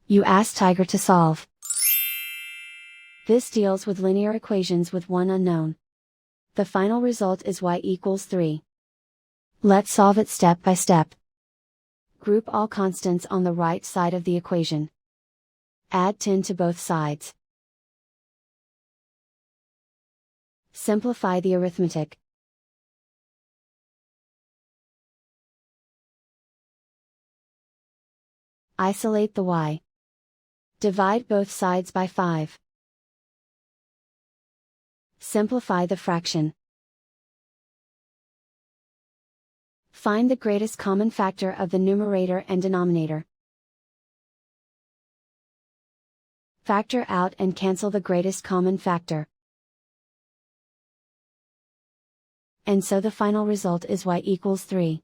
You ask Tiger to solve. This deals with linear equations with one unknown. The final result is y equals 3. Let's solve it step by step. Group all constants on the right side of the equation. Add 10 to both sides. Simplify the arithmetic. Isolate the y. Divide both sides by 5. Simplify the fraction. Find the greatest common factor of the numerator and denominator. Factor out and cancel the greatest common factor. And so the final result is y equals 3.